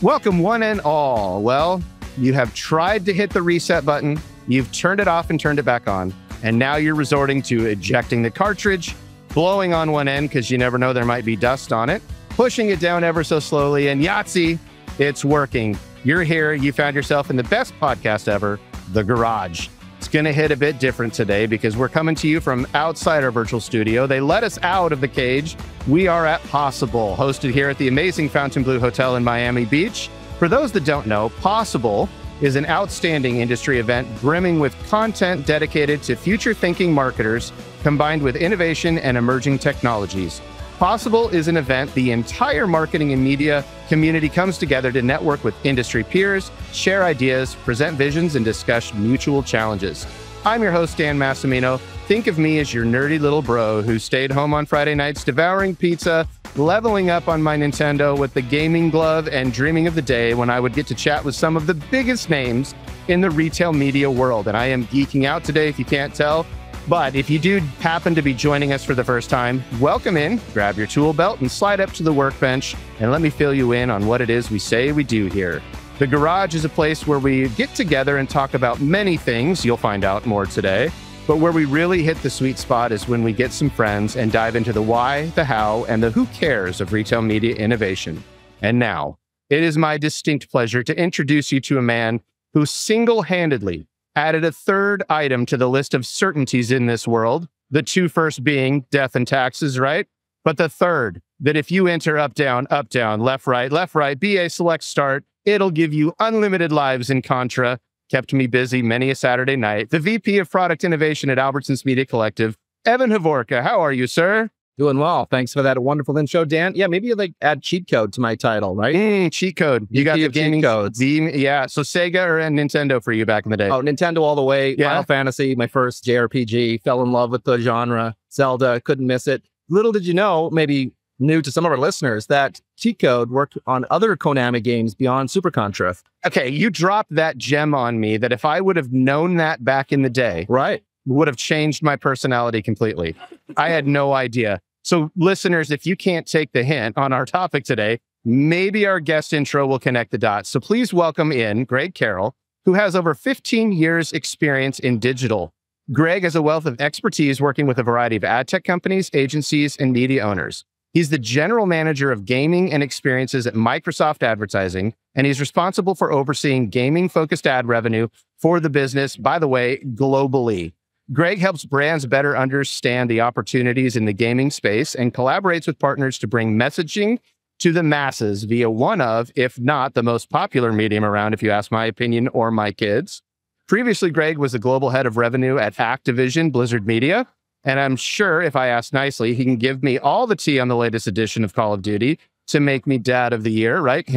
Welcome, one and all. Well, you have tried to hit the reset button, you've turned it off and turned it back on, and now you're resorting to ejecting the cartridge, blowing on one end because you never know there might be dust on it, pushing it down ever so slowly, and Yahtzee, it's working. You're here, you found yourself in the best podcast ever, The Garage. It's going to hit a bit different today because we're coming to you from outside our virtual studio. They let us out of the cage. We are at Possible, hosted here at the amazing Fontainebleau Hotel in Miami Beach. For those that don't know, Possible is an outstanding industry event brimming with content dedicated to future-thinking marketers combined with innovation and emerging technologies. Possible is an event the entire marketing and media community comes together to network with industry peers, share ideas, present visions, and discuss mutual challenges. I'm your host, Dan Massimino. Think of me as your nerdy little bro who stayed home on Friday nights devouring pizza, leveling up on my Nintendo with the gaming glove, and dreaming of the day when I would get to chat with some of the biggest names in the retail media world. And I am geeking out today, if you can't tell. But if you do happen to be joining us for the first time, welcome in, grab your tool belt and slide up to the workbench and let me fill you in on what it is we say we do here. The Garage is a place where we get together and talk about many things. You'll find out more today. But where we really hit the sweet spot is when we get some friends and dive into the why, the how, and the who cares of retail media innovation. And now, it is my distinct pleasure to introduce you to a man who single-handedly added a third item to the list of certainties in this world, the two first being death and taxes, right? But the third, that if you enter up, down, left, right, BA select start, it'll give you unlimited lives in Contra, kept me busy many a Saturday night. The VP of Product Innovation at Albertsons Media Collective, Evan Hovorka. How are you, sir? Doing well. Thanks for that wonderful intro, Dan. Yeah, maybe like add cheat code to my title, right? Cheat code. You got the gaming codes. Yeah, so Sega or Nintendo for you back in the day? Oh, Nintendo all the way. Yeah. Final Fantasy, my first JRPG. Fell in love with the genre. Zelda, couldn't miss it. Little did you know, maybe new to some of our listeners, that cheat code worked on other Konami games beyond Super Contra. Okay, you dropped that gem on me that if I would have known that back in the day, right, would have changed my personality completely. I had no idea. So listeners, if you can't take the hint on our topic today, maybe our guest intro will connect the dots. So please welcome in Greg Carroll, who has over 15 years experience in digital. Greg has a wealth of expertise working with a variety of ad tech companies, agencies, and media owners. He's the general manager of gaming and experiences at Microsoft Advertising, and he's responsible for overseeing gaming-focused ad revenue for the business, by the way, globally. Greg helps brands better understand the opportunities in the gaming space and collaborates with partners to bring messaging to the masses via one of, if not the most popular medium around, if you ask my opinion or my kids. Previously, Greg was the global head of revenue at Activision Blizzard Media, and I'm sure if I ask nicely, he can give me all the tea on the latest edition of Call of Duty to make me Dad of the Year, right?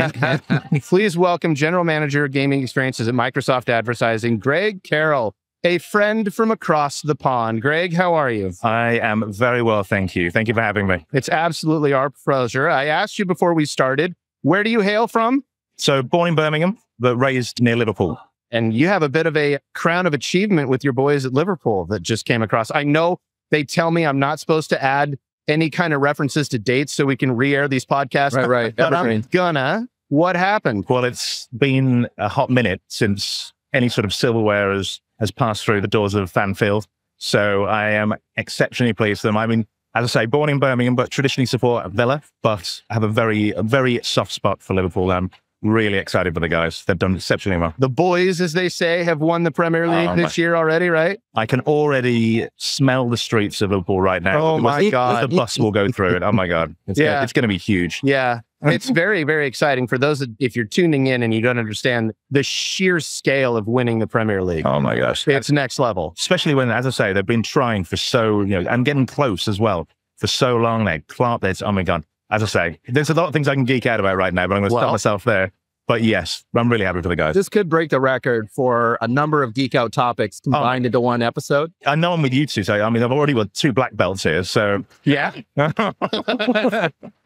Please welcome General Manager of Gaming Experiences at Microsoft Advertising, Greg Carroll. A friend from across the pond. Greg, how are you? I am very well, thank you. Thank you for having me. It's absolutely our pleasure. I asked you before we started, where do you hail from? So born in Birmingham, but raised near Liverpool. And you have a bit of a crown of achievement with your boys at Liverpool that just came across. I know they tell me I'm not supposed to add any kind of references to dates so we can re-air these podcasts. Right. But I'm gonna. What happened? Well, it's been a hot minute since any sort of silverware has passed through the doors of Fanfield. So I am exceptionally pleased with them. I mean, as I say, born in Birmingham, but traditionally support Villa, but I have a very soft spot for Liverpool. I'm really excited for the guys. They've done exceptionally well. The boys, as they say, have won the Premier League this year already, right? I can already smell the streets of Liverpool right now. Oh my God. The bus will go through it. Oh my God. It's going to be huge. Yeah. It's very, very exciting for those that, if you're tuning in and you don't understand the sheer scale of winning the Premier League. Oh my gosh. It's next level. Especially when, as I say, they've been trying for so, and getting close as well for so long now. Clark, oh my God. As I say, there's a lot of things I can geek out about right now, but I'm going to stop myself there. But yes, I'm really happy for the guys. This could break the record for a number of geek out topics combined into one episode. I know I'm with you two, so I mean, I've already got 2 black belts here, so. Yeah.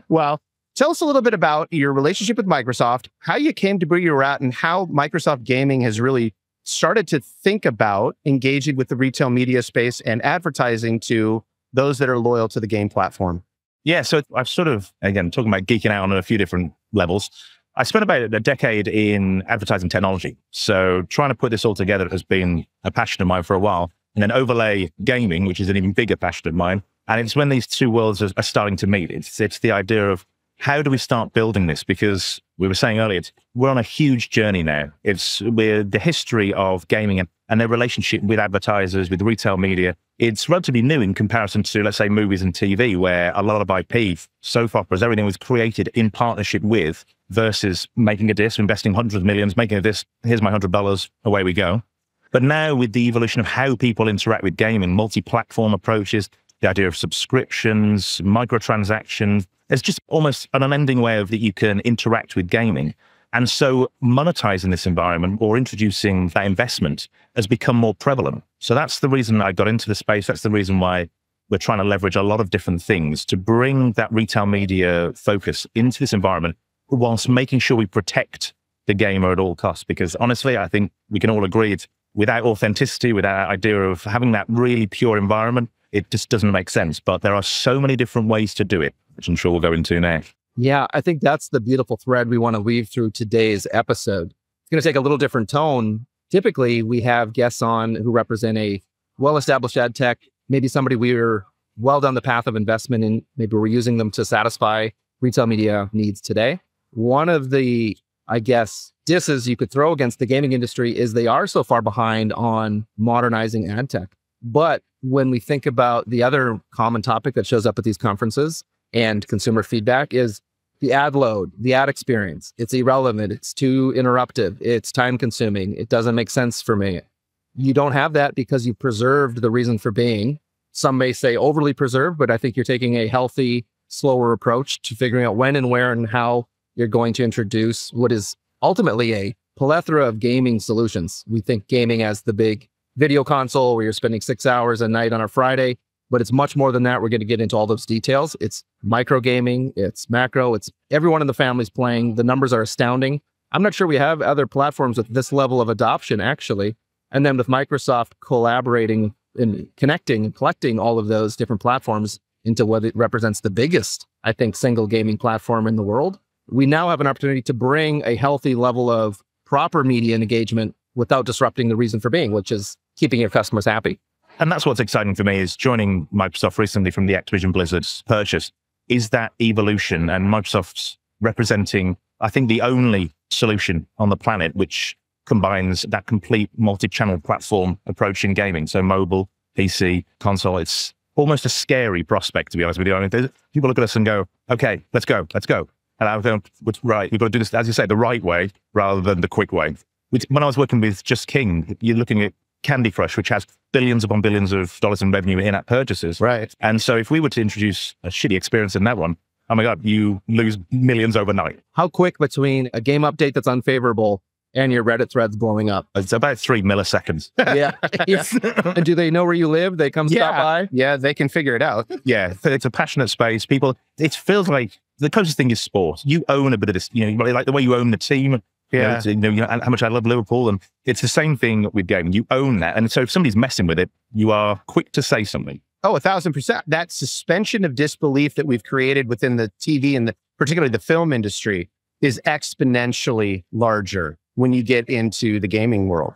Well, tell us a little bit about your relationship with Microsoft, how you came to where you're at, and how Microsoft Gaming has really started to think about engaging with the retail media space and advertising to those that are loyal to the game platform. Yeah, so I've sort of, again, talking about geeking out on a few different levels. I spent about a decade in advertising technology. So trying to put this all together has been a passion of mine for a while. And then overlay gaming, which is an even bigger passion of mine. And it's when these two worlds are starting to meet. It's the idea of how do we start building this? Because we were saying earlier, we're on a huge journey now. We're the history of gaming and their relationship with advertisers, with retail media. It's relatively new in comparison to, let's say, movies and TV, where a lot of IP, soap operas, everything was created in partnership with, versus making a disc, investing hundreds of millions, making a disc, here's my $100, away we go. But now with the evolution of how people interact with gaming, multi-platform approaches, the idea of subscriptions, microtransactions, it's just almost an unending way of that you can interact with gaming. And so monetizing this environment or introducing that investment has become more prevalent. So that's the reason I got into the space. That's the reason why we're trying to leverage a lot of different things to bring that retail media focus into this environment, whilst making sure we protect the gamer at all costs. Because honestly, I think we can all agree it's without authenticity, without that idea of having that really pure environment, it just doesn't make sense. But there are so many different ways to do it, which I'm sure we'll go into now. Yeah, I think that's the beautiful thread we want to weave through today's episode. It's going to take a little different tone. Typically, we have guests on who represent a well-established ad tech, maybe somebody we're well down the path of investment in, maybe we're using them to satisfy retail media needs today. One of the, I guess, disses you could throw against the gaming industry is they are so far behind on modernizing ad tech. But when we think about the other common topic that shows up at these conferences and consumer feedback is the ad load, the ad experience. It's irrelevant. It's too interruptive. It's time consuming. It doesn't make sense for me. You don't have that because you preserved the reason for being. Some may say overly preserved, but I think you're taking a healthy, slower approach to figuring out when and where and how you're going to introduce what is ultimately a plethora of gaming solutions. We think gaming as the big video console where you're spending 6 hours a night on a Friday, but it's much more than that. We're going to get into all those details. It's micro gaming, it's macro, it's everyone in the family's playing. The numbers are astounding. I'm not sure we have other platforms with this level of adoption, actually. And then with Microsoft collaborating and connecting and collecting all of those different platforms into what it represents the biggest, I think, single gaming platform in the world, we now have an opportunity to bring a healthy level of proper media engagement without disrupting the reason for being, which is keeping your customers happy. And that's what's exciting for me is joining Microsoft recently from the Activision Blizzard's purchase is that evolution, and Microsoft's representing, I think, the only solution on the planet which combines that complete multi-channel platform approach in gaming. So mobile, PC, console, it's almost a scary prospect, to be honest with you. I mean, people look at us and go, okay, let's go. And I'm going, right, we've got to do this, as you say, the right way rather than the quick way. When I was working with Just King, you're looking at Candy Crush, which has billions upon billions of dollars in revenue in-app purchases. Right. And so if we were to introduce a shitty experience in that one, oh my God, you lose millions overnight. How quick between a game update that's unfavorable and your Reddit threads blowing up? It's about 3 milliseconds. Yeah. And do they know where you live? They come stop by? Yeah, they can figure it out. Yeah, it's a passionate space. People, it feels like the closest thing is sport. You own a bit of this, like the way you own the team. Yeah. How much I love Liverpool. And it's the same thing with gaming. You own that. And so if somebody's messing with it, you are quick to say something. Oh, 1,000%. That suspension of disbelief that we've created within the TV and particularly the film industry is exponentially larger when you get into the gaming world.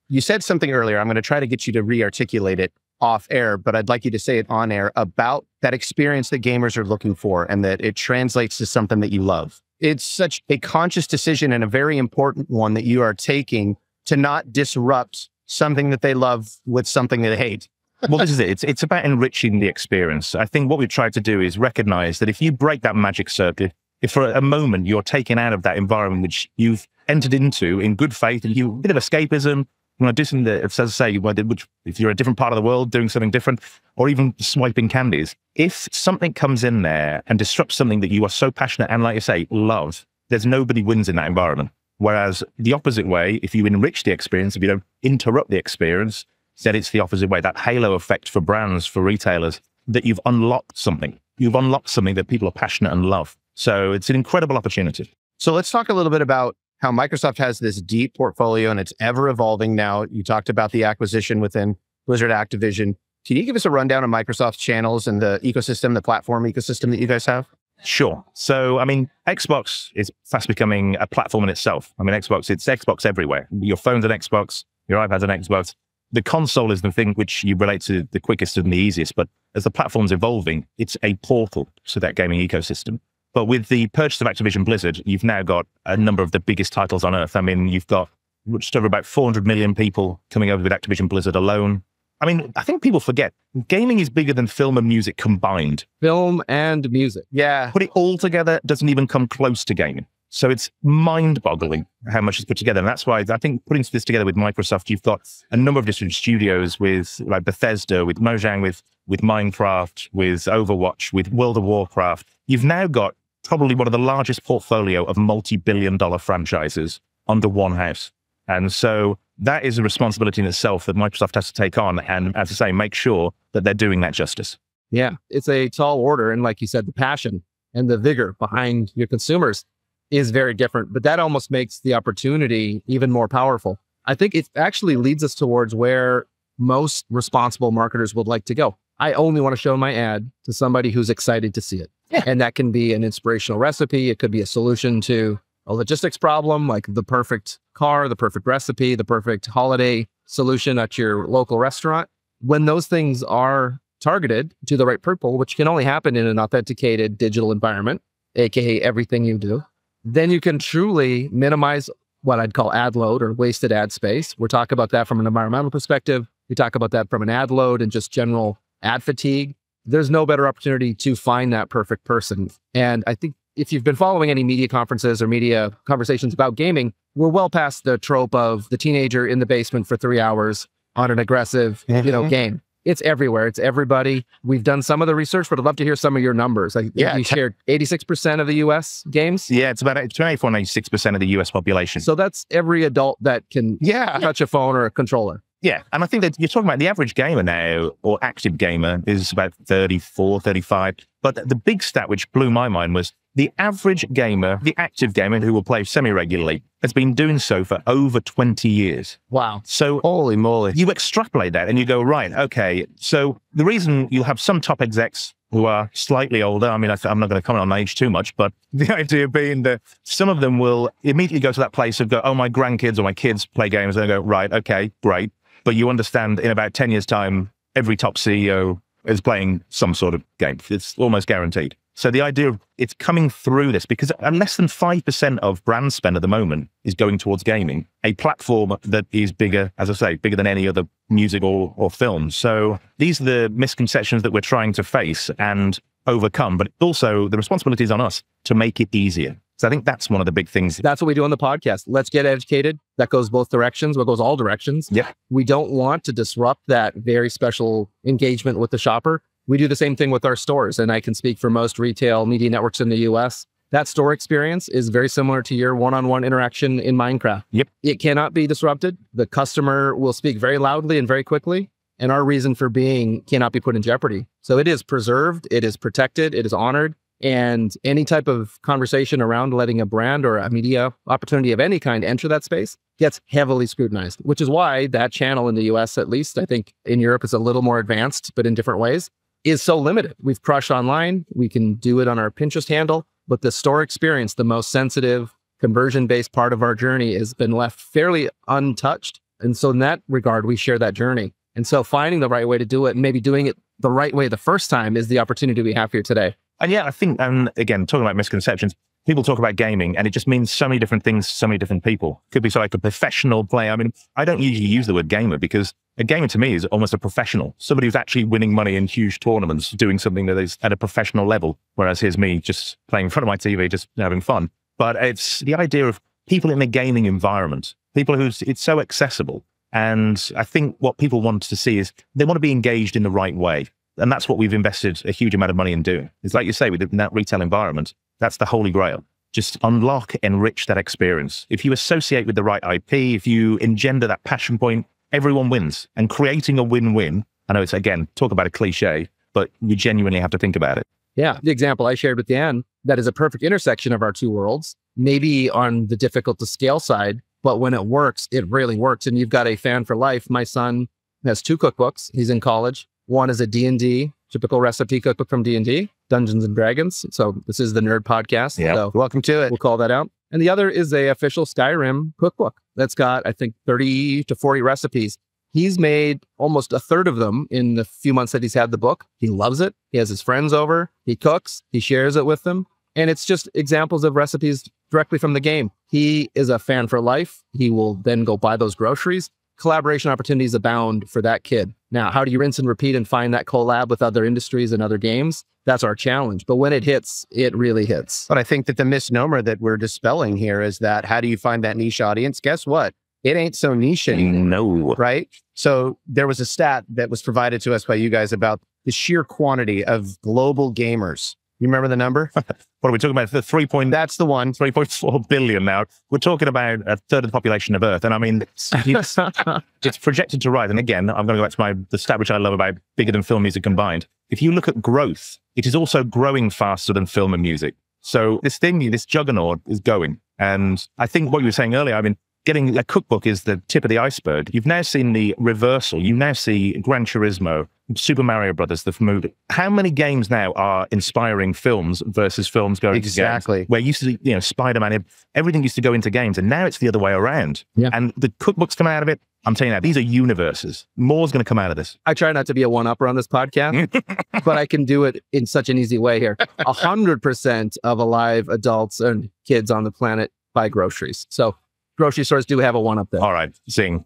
You said something earlier. I'm going to try to get you to re-articulate it off air, but I'd like you to say it on air about that experience that gamers are looking for and that it translates to something that you love. It's such a conscious decision and a very important one that you are taking to not disrupt something that they love with something that they hate. Well, this is it. It's about enriching the experience. I think what we've tried to do is recognize that if you break that magic circuit, if for a moment you're taken out of that environment which you've entered into in good faith and you a bit of escapism, you want to do something that, as I say, which, if you're a different part of the world doing something different, or even swiping candies, if something comes in there and disrupts something that you are so passionate and, like you say, love, there's nobody wins in that environment. Whereas the opposite way, if you enrich the experience, if you don't interrupt the experience, then it's the opposite way. That halo effect for brands, for retailers, that you've unlocked something. You've unlocked something that people are passionate and love. So it's an incredible opportunity. So let's talk a little bit about how Microsoft has this deep portfolio and it's ever evolving now. You talked about the acquisition within Blizzard Activision. Can you give us a rundown of Microsoft's channels and the ecosystem, the platform ecosystem that you guys have? Sure. So, I mean, Xbox is fast becoming a platform in itself. I mean, it's Xbox everywhere. Your phone's an Xbox, your iPad's an Xbox. The console is the thing which you relate to the quickest and the easiest. But as the platform's evolving, it's a portal to that gaming ecosystem. But with the purchase of Activision Blizzard, you've now got a number of the biggest titles on earth. I mean, you've got just over about 400 million people coming over with Activision Blizzard alone. I mean, I think people forget gaming is bigger than film and music combined. Film and music. Yeah. Put it all together doesn't even come close to gaming. So it's mind-boggling how much is put together. And that's why I think putting this together with Microsoft, you've got a number of different studios with like Bethesda, with Mojang, with Minecraft, with Overwatch, with World of Warcraft. You've now got probably one of the largest portfolio of multi-billion-dollar franchises under one house. And so that is a responsibility in itself that Microsoft has to take on. And as I say, make sure that they're doing that justice. Yeah, it's a tall order. And like you said, the passion and the vigor behind your consumers is very different. But that almost makes the opportunity even more powerful. I think it actually leads us towards where most responsible marketers would like to go. I only want to show my ad to somebody who's excited to see it. Yeah. And that can be an inspirational recipe. It could be a solution to a logistics problem, like the perfect car, the perfect recipe, the perfect holiday solution at your local restaurant. When those things are targeted to the right people, which can only happen in an authenticated digital environment, aka everything you do, then you can truly minimize what I'd call ad load or wasted ad space. We're talking about that from an environmental perspective. We talk about that from an ad load and just general ad fatigue. There's no better opportunity to find that perfect person. And I think if you've been following any media conferences or media conversations about gaming, we're well past the trope of the teenager in the basement for 3 hours on an aggressive, game. It's everywhere. It's everybody. We've done some of the research, but I'd love to hear some of your numbers. You shared 86% of the US games. Yeah, it's about 96% of the US population. So that's every adult that can touch a phone or a controller. Yeah, and I think that you're talking about the average gamer now, or active gamer, is about 34, 35. But the big stat which blew my mind was the average gamer, the active gamer who will play semi-regularly, has been doing so for over 20 years. Wow. So holy moly. You extrapolate that and you go, right, okay. So the reason you'll have some top execs who are slightly older, I mean, I'm not going to comment on age too much, but the idea being that some of them will immediately go to that place of go, oh, my grandkids or my kids play games. And they go, right, okay, great. But you understand in about 10 years' time, every top CEO is playing some sort of game. It's almost guaranteed. So the idea of it's coming through this, because less than 5% of brand spend at the moment is going towards gaming, a platform that is bigger, as I say, bigger than any other music or film. So these are the misconceptions that we're trying to face and overcome, but also the responsibility is on us to make it easier. So I think that's one of the big things. That's what we do on the podcast. Let's get educated. That goes both directions. What goes all directions. Yeah. We don't want to disrupt that very special engagement with the shopper. We do the same thing with our stores. And I can speak for most retail media networks in the US. That store experience is very similar to your one-on-one interaction in Minecraft. Yep. It cannot be disrupted. The customer will speak very loudly and very quickly. And our reason for being cannot be put in jeopardy. So it is preserved. It is protected. It is honored. And any type of conversation around letting a brand or a media opportunity of any kind enter that space gets heavily scrutinized, which is why that channel in the US, at least, I think in Europe is a little more advanced, but in different ways, is so limited. We've crushed online. We can do it on our Pinterest handle, but the store experience, the most sensitive, conversion-based part of our journey, has been left fairly untouched. And so in that regard, we share that journey. And so finding the right way to do it and maybe doing it the right way the first time is the opportunity we have here today. And yeah, I think, again, talking about misconceptions, people talk about gaming and it just means so many different things to so many different people. Could be like a professional player. I mean, I don't usually use the word gamer because a gamer to me is almost a professional, somebody who's actually winning money in huge tournaments, doing something that is at a professional level. Whereas here's me just playing in front of my TV, just having fun. But it's the idea of people in the gaming environment, people it's so accessible. And I think what people want to see is they want to be engaged in the right way. And that's what we've invested a huge amount of money in doing. It's like you say, within that retail environment, that's the holy grail. Just unlock, enrich that experience. If you associate with the right IP, if you engender that passion point, everyone wins. And creating a win-win, I know it's, again, talk about a cliche, but you genuinely have to think about it. Yeah. The example I shared with Dan, that is a perfect intersection of our two worlds, maybe on the difficult to scale side, but when it works, it really works. And you've got a fan for life. My son has 2 cookbooks. He's in college. One is a D&D typical recipe cookbook from D&D, Dungeons and Dragons. So this is the nerd podcast. Yeah, so welcome to it. We'll call that out. And the other is a official Skyrim cookbook that's got, I think, 30 to 40 recipes. He's made almost a third of them in the few months that he's had the book. He loves it. He has his friends over. He cooks. He shares it with them. And it's just examples of recipes directly from the game. He is a fan for life. He will then go buy those groceries. Collaboration opportunities abound for that kid. Now, how do you rinse and repeat and find that collab with other industries and other games? That's our challenge. But when it hits, it really hits. But I think that the misnomer that we're dispelling here is that how do you find that niche audience? Guess what? It ain't so niche anymore. No. Right? So there was a stat that was provided to us by you guys about the sheer quantity of global gamers. You remember the number? What are we talking about? The 3.That's the one. 3.4 billion now. We're talking about a third of the population of Earth. And I mean, it's projected to rise. And again, I'm going to go back to the stat which I love about bigger than film music combined. If you look at growth, it is also growing faster than film and music. So this juggernaut is going. And I think what you were saying earlier, I mean, getting a cookbook is the tip of the iceberg. You've now seen the reversal. You now see Gran Turismo, Super Mario Brothers, the movie. How many games now are inspiring films versus films going to games? Where you used to, Spider-Man, everything used to go into games, and now it's the other way around. Yeah. And the cookbooks come out of it. I'm telling you now, these are universes. More's going to come out of this. I try not to be a one-upper on this podcast, but I can do it in such an easy way here. 100% of alive adults and kids on the planet buy groceries. So grocery stores do have a one-up there. All right, zing.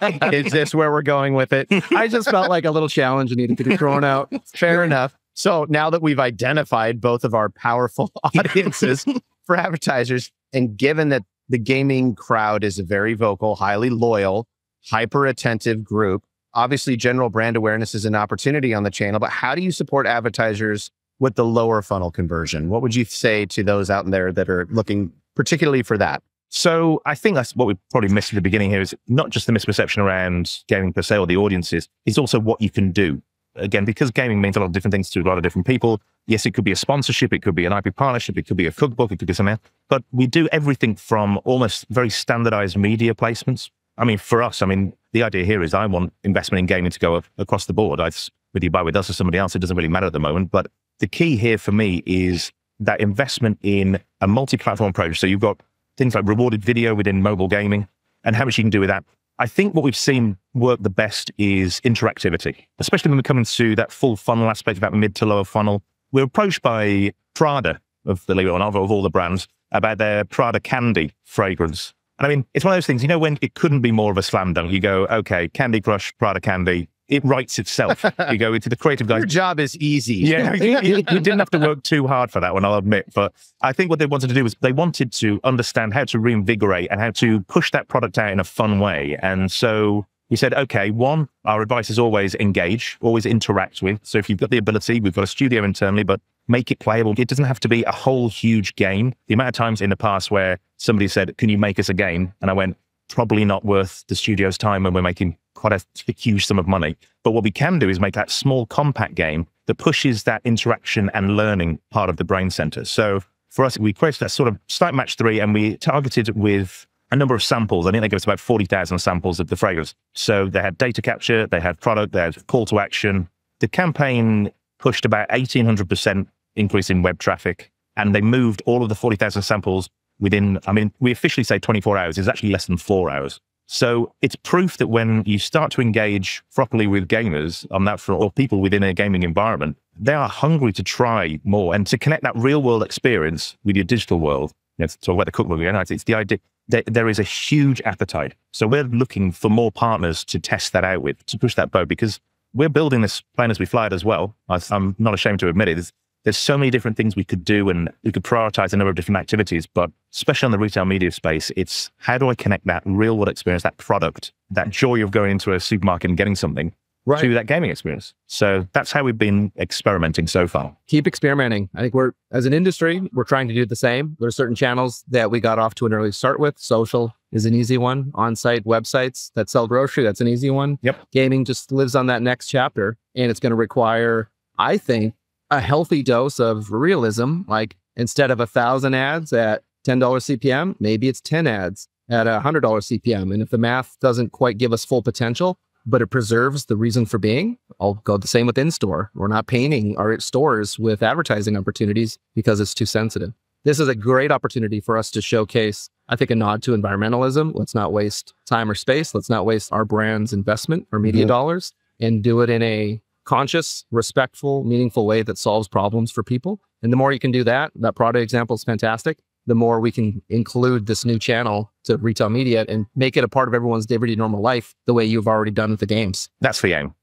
Is this where we're going with it? I just felt like a little challenge needed to be thrown out. Fair enough. So now that we've identified both of our powerful audiences for advertisers, and given that the gaming crowd is a very vocal, highly loyal, hyper-attentive group, obviously general brand awareness is an opportunity on the channel, but how do you support advertisers with the lower funnel conversion? What would you say to those out there that are looking particularly for that? So I think that's what we probably missed at the beginning here is not just the misperception around gaming per se or the audiences, it's also what you can do. Again, because gaming means a lot of different things to a lot of different people. Yes, it could be a sponsorship, it could be an IP partnership, it could be a cookbook, it could be something else. But we do everything from almost very standardized media placements. I mean, for us, the idea here is I want investment in gaming to go across the board. Whether you buy with us or somebody else, it doesn't really matter at the moment. But the key here for me is that investment in a multi-platform approach. So you've got things like rewarded video within mobile gaming and how much you can do with that. I think what we've seen work the best is interactivity, especially when we come into that full funnel aspect, that mid to lower funnel. We're approached by Prada, of all the brands, about their Prada Candy fragrance. And I mean, it's one of those things, when it couldn't be more of a slam dunk, you go, okay, Candy Crush, Prada Candy, it writes itself. You go into the creative guys. Your job is easy. Yeah, you didn't have to work too hard for that one, I'll admit. But I think what they wanted to do was they wanted to understand how to reinvigorate and how to push that product out in a fun way. And so we said, okay, one, our advice is always engage, always interact with. So if you've got the ability, we've got a studio internally, but make it playable. It doesn't have to be a whole huge game. The amount of times in the past where somebody said, can you make us a game? And I went, probably not worth the studio's time when we're making quite a huge sum of money. But what we can do is make that small, compact game that pushes that interaction and learning part of the brain center. So for us, we created that sort of slight match 3, and we targeted with a number of samples. I think they gave us about 40,000 samples of the fragrance. So they had data capture, they had product, they had call to action. The campaign pushed about 1,800% increase in web traffic, and they moved all of the 40,000 samples within, we officially say 24 hours. It's actually less than 4 hours. So it's proof that when you start to engage properly with gamers on that front, or people within a gaming environment, they are hungry to try more and to connect that real world experience with your digital world. To talk about the cookbook again, it's the idea that there is a huge appetite. So we're looking for more partners to test that out with, to push that boat, because we're building this plane as we fly it as well. I'm not ashamed to admit it. There's so many different things we could do, and we could prioritize a number of different activities, but especially on the retail media space, it's how do I connect that real world experience, that product, that joy of going into a supermarket and getting something to that gaming experience. So that's how we've been experimenting so far. Keep experimenting. I think as an industry, we're trying to do the same. There are certain channels that we got off to an early start with. Social is an easy one. On-site websites that sell grocery, that's an easy one. Yep. Gaming just lives on that next chapter, and it's going to require, I think, a healthy dose of realism. Like instead of 1,000 ads at $10 CPM, maybe it's 10 ads at $100 CPM. And if the math doesn't quite give us full potential, but it preserves the reason for being. I'll go the same with in-store. We're not painting our stores with advertising opportunities because it's too sensitive. This is a great opportunity for us to showcase, I think, a nod to environmentalism. Let's not waste time or space. Let's not waste our brand's investment or media dollars, and do it in a conscious, respectful, meaningful way that solves problems for people. And the more you can do that, that product example is fantastic, the more we can include this new channel to retail media and make it a part of everyone's everyday normal life the way you've already done with the games. That's the aim.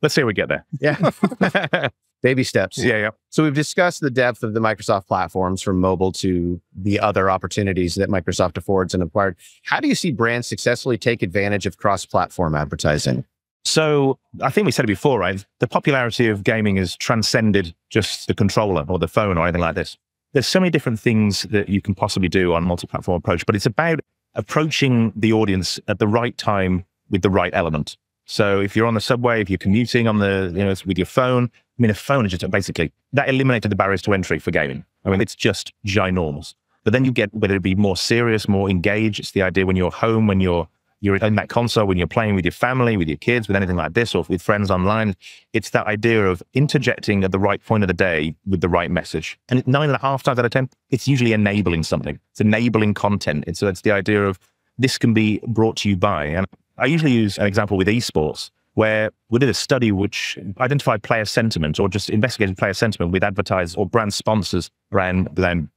Let's see how we get there. Yeah. Baby steps. Yeah. So we've discussed the depth of the Microsoft platforms from mobile to the other opportunities that Microsoft affords and acquired. How do you see brands successfully take advantage of cross-platform advertising? So I think we said it before, right? The popularity of gaming has transcended just the controller or the phone or anything like this. There's so many different things that you can possibly do on a multi-platform approach, but it's about approaching the audience at the right time with the right element. So if you're on the subway, if you're commuting on the, with your phone, I mean, a phone is just basically, that eliminated the barriers to entry for gaming. I mean, it's just ginormous. But then you get, whether it be more serious, more engaged, it's the idea when you're home, when you're in that console, when you're playing with your family, with your kids, with anything like this, or with friends online, it's that idea of interjecting at the right point of the day with the right message. And 9.5 times out of 10, it's usually enabling something. It's enabling content. It's the idea of this can be brought to you by. And I usually use an example with esports, where we did a study which identified player sentiment or just investigated player sentiment with advertisers or brand sponsors around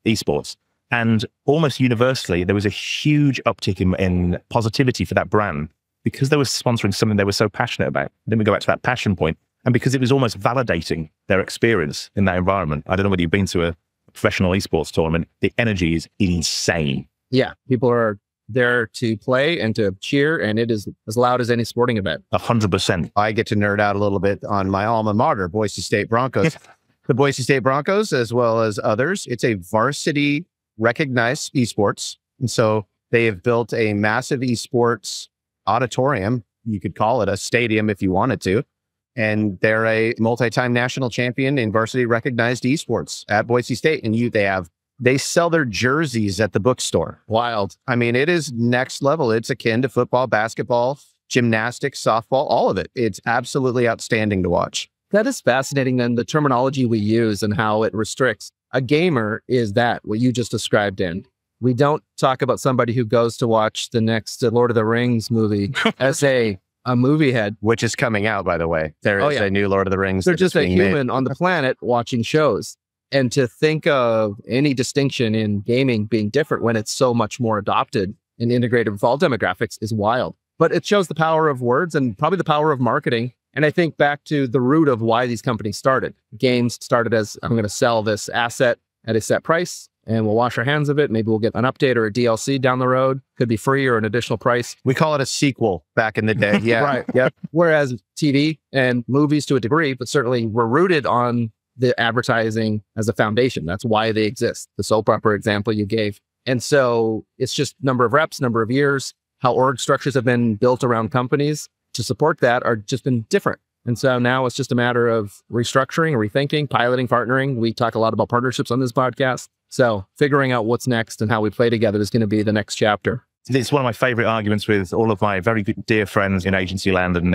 esports. And almost universally, there was a huge uptick in positivity for that brand because they were sponsoring something they were so passionate about. Then we go back to that passion point, and because it was almost validating their experience in that environment. I don't know whether you've been to a professional esports tournament. The energy is insane. Yeah, people are there to play and to cheer, and it is as loud as any sporting event. 100%. I get to nerd out a little bit on my alma mater, Boise State Broncos. The Boise State Broncos, as well as others, it's a varsity recognized esports. And so they have built a massive esports auditorium. You could call it a stadium if you wanted to. And they're a multi-time national champion in varsity recognized esports at Boise State. And they sell their jerseys at the bookstore. Wild. I mean, it is next level. It's akin to football, basketball, gymnastics, softball, all of it. It's absolutely outstanding to watch. That is fascinating. Then the terminology we use and how it restricts. A gamer is that, what you just described in. We don't talk about somebody who goes to watch the next Lord of the Rings movie as a movie head. Which is coming out, by the way. There is a new Lord of the Rings. They're just a human on the planet watching shows. And to think of any distinction in gaming being different when it's so much more adopted and integrated with all demographics is wild. But it shows the power of words and probably the power of marketing. And I think back to the root of why these companies started. Games started as, I'm going to sell this asset at a set price and we'll wash our hands of it. Maybe we'll get an update or a DLC down the road. Could be free or an additional price. We call it a sequel back in the day. Yeah. Right. Yep. Whereas TV and movies to a degree, but certainly were rooted on the advertising as a foundation. That's why they exist. The soap opera example you gave. And so it's just number of reps, number of years, how org structures have been built around companies to support that are just been different. And so now it's just a matter of restructuring, rethinking, piloting, partnering. We talk a lot about partnerships on this podcast. So figuring out what's next and how we play together is going to be the next chapter. It's one of my favorite arguments with all of my very good, dear friends in agency land. And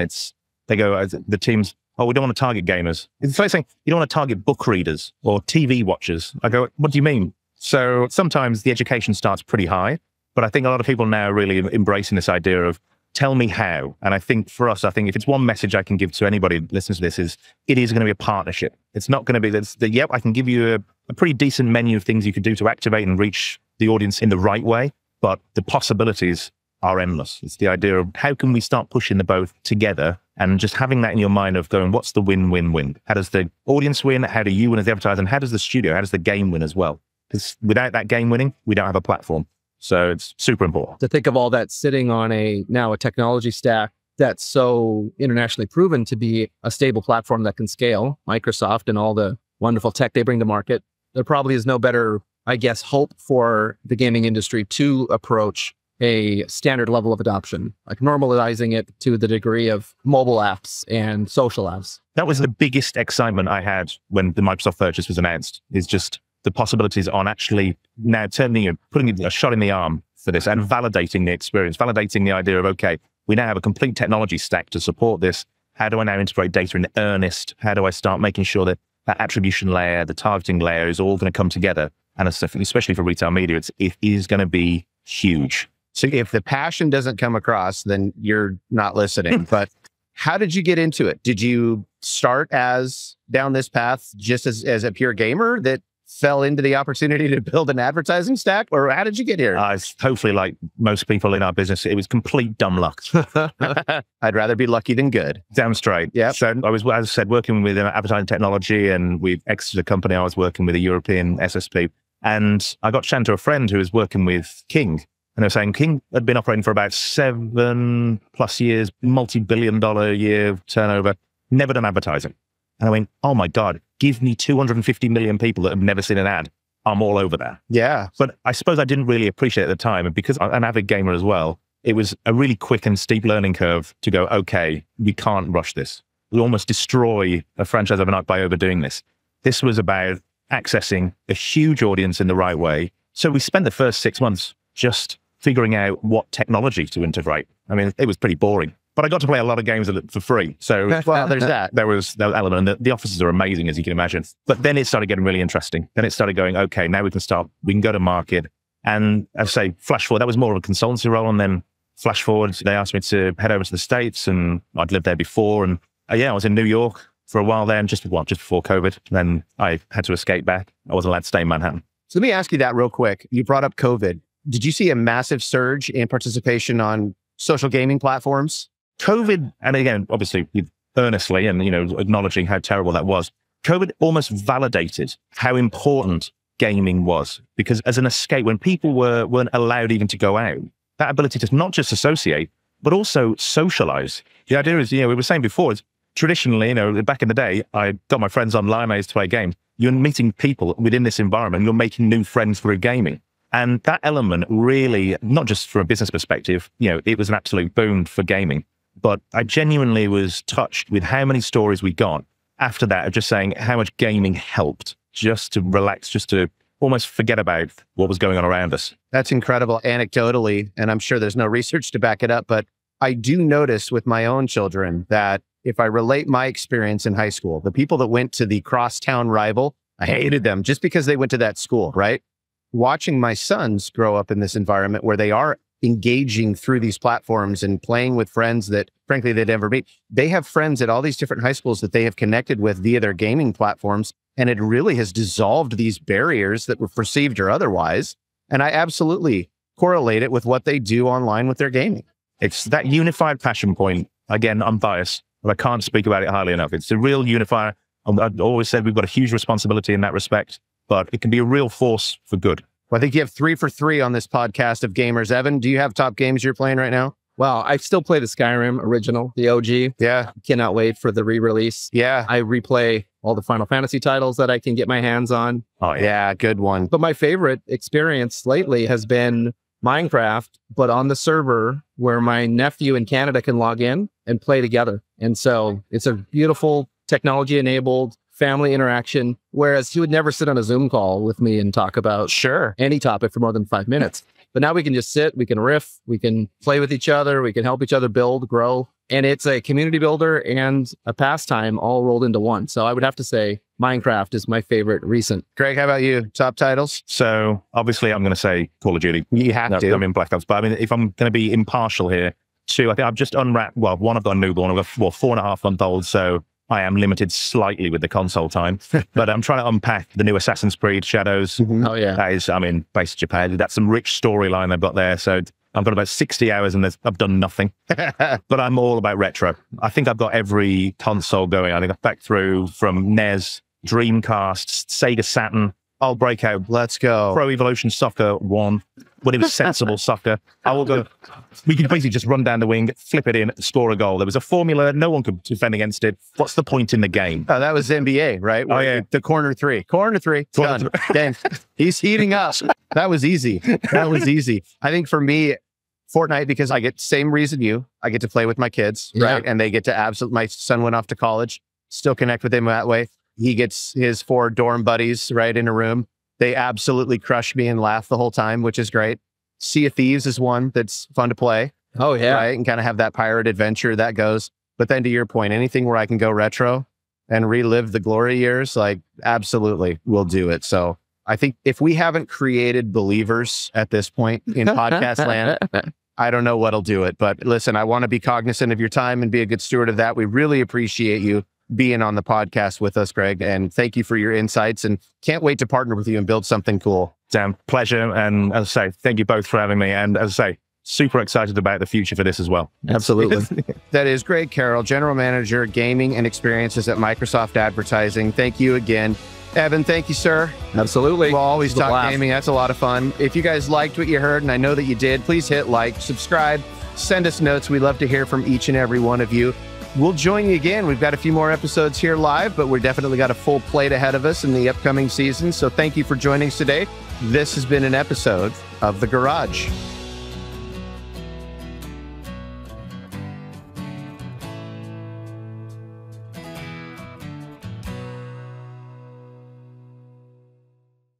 they go, the teams, oh, we don't want to target gamers. It's like saying, you don't want to target book readers or TV watchers. I go, what do you mean? So sometimes the education starts pretty high, but I think a lot of people now are really embracing this idea of tell me how. And I think for us, if it's one message I can give to anybody who listens to this is, it is going to be a partnership. It's not going to be yep, I can give you a pretty decent menu of things you can do to activate and reach the audience in the right way, but the possibilities are endless. It's the idea of how can we start pushing the both together and just having that in your mind of going, what's the win-win-win? How does the audience win? How do you win as the advertiser? And how does the studio, how does the game win as well? Because without that game winning, we don't have a platform. So it's super important. To think of all that sitting on a technology stack that's so internationally proven to be a stable platform that can scale, Microsoft and all the wonderful tech they bring to market, there probably is no better, I guess, hope for the gaming industry to approach a standard level of adoption, like normalizing it to the degree of mobile apps and social apps. That was the biggest excitement I had when the Microsoft purchase was announced, is just the possibilities on actually now putting a shot in the arm for this and validating the experience, validating the idea of, okay, We now have a complete technology stack to support this. How do I now integrate data in earnest? How do I start making sure that that attribution layer, the targeting layer is all going to come together? And especially for retail media, it is going to be huge. So if the passion doesn't come across, then you're not listening. But how did you get into it? Did you start down this path just as a pure gamer that fell into the opportunity to build an advertising stack? Or how did you get here? Hopefully, like most people in our business, it was complete dumb luck. I'd rather be lucky than good. Damn straight. Yeah. So I was, as I said, working with advertising technology, and we've exited a company. I was working with a European SSP. And I got chatting to a friend who was working with King. And they were saying King had been operating for about 7+ years, multi-billion-dollar a year turnover, never done advertising. And I went, oh my God, give me 250 million people that have never seen an ad. I'm all over that. Yeah. But I suppose I didn't really appreciate it at the time. And because I'm an avid gamer as well, it was a really quick and steep learning curve to go, okay, we can't rush this. We'll almost destroy a franchise overnight by overdoing this. This was about accessing a huge audience in the right way. So we spent the first 6 months just figuring out what technology to integrate. I mean, it was pretty boring, but I got to play a lot of games for free. So well, there's that. There was that element. And the offices are amazing, as you can imagine. But then it started getting really interesting. Then it started going, okay, now we can go to market. And as I say, flash forward, that was more of a consultancy role. And then flash forward, they asked me to head over to the States, and I'd lived there before. And I was in New York for a while then, just before COVID. Then I had to escape back. I wasn't allowed to stay in Manhattan. So let me ask you that real quick. You brought up COVID. Did you see a massive surge in participation on social gaming platforms? COVID, and again, obviously, earnestly and acknowledging how terrible that was, COVID almost validated how important gaming was. Because as an escape, when people weren't allowed even to go out, that ability to not just associate, but also socialize. The idea is, we were saying before, it's traditionally, back in the day, I got my friends online, I used to play games. You're meeting people within this environment, you're making new friends through gaming. And that element really, not just from a business perspective, it was an absolute boon for gaming. But I genuinely was touched with how many stories we got after that of just saying how much gaming helped just to relax, just to almost forget about what was going on around us. That's incredible anecdotally, and I'm sure there's no research to back it up, but I do notice with my own children that if I relate my experience in high school, the people that went to the crosstown rival, I hated them just because they went to that school, right? Watching my sons grow up in this environment where they are engaging through these platforms and playing with friends that, frankly, they'd never meet. They have friends at all these different high schools that they have connected with via their gaming platforms. And it really has dissolved these barriers that were perceived or otherwise. And I absolutely correlate it with what they do online with their gaming. It's that unified passion point. Again, I'm biased, but I can't speak about it highly enough. It's a real unifier. I've always said we've got a huge responsibility in that respect, but it can be a real force for good. Well, I think you have 3 for 3 on this podcast of gamers. Evan, do you have top games you're playing right now? Well, I still play the Skyrim original, the OG. Yeah. Cannot wait for the re-release. Yeah. I replay all the Final Fantasy titles that I can get my hands on. Oh, yeah. Good one. But my favorite experience lately has been Minecraft, but on the server where my nephew in Canada can log in and play together. And so it's a beautiful technology-enabled family interaction, whereas he would never sit on a Zoom call with me and talk about any topic for more than 5 minutes. But now we can just sit, we can riff, we can play with each other, we can help each other build, grow. And it's a community builder and a pastime all rolled into one. So I would have to say Minecraft is my favorite recent. Greg, how about you? Top titles? So obviously I'm going to say Call of Duty. You have to. I'm in Black Ops. But I mean, if I'm going to be impartial here, 2, I think I've just unwrapped, one, I've got a newborn, I've got 4.5-month-old. So I am limited slightly with the console time, but I'm trying to unpack the new Assassin's Creed Shadows. Oh, yeah. That is, based Japan. That's some rich storyline they've got there. So I've got about 60 hours and I've done nothing, but I'm all about retro. I think I've got every console going. I think I've back through from NES, Dreamcast, Sega Saturn. I'll break out. Let's go. Pro Evolution Soccer 1, when it was sensible soccer. I will go. We could basically just run down the wing, flip it in, score a goal. There was a formula. No one could defend against it. What's the point in the game? Oh, that was NBA, right? Oh, yeah. The corner 3. Corner 3. Done. Dang. He's heating up. That was easy. That was easy. I think for me, Fortnite, because I get same reason you. I get to play with my kids, right? And they get to my son went off to college. Still connect with him that way. He gets his 4 dorm buddies right in a room. They absolutely crush me and laugh the whole time, which is great. Sea of Thieves is one that's fun to play. Oh, yeah. Right. And kind of have that pirate adventure that goes. But then to your point, anything where I can go retro and relive the glory years, like absolutely we'll do it. So I think if we haven't created believers at this point in podcast land, I don't know what'll do it. But listen, I want to be cognizant of your time and be a good steward of that. We really appreciate you being on the podcast with us, Greg. And thank you for your insights and can't wait to partner with you and build something cool. Sam, pleasure. And as I say, thank you both for having me. And as I say, super excited about the future for this as well. Absolutely. That is Greg Carroll, General Manager, Gaming and Experiences at Microsoft Advertising. Thank you again. Evan, thank you, sir. Absolutely. We'll always talk gaming. That's a lot of fun. If you guys liked what you heard, and I know that you did, please hit like, subscribe, send us notes. We'd love to hear from each and every one of you. We'll join you again. We've got a few more episodes here live, but we're definitely got a full plate ahead of us in the upcoming season. So thank you for joining us today. This has been an episode of The Garage.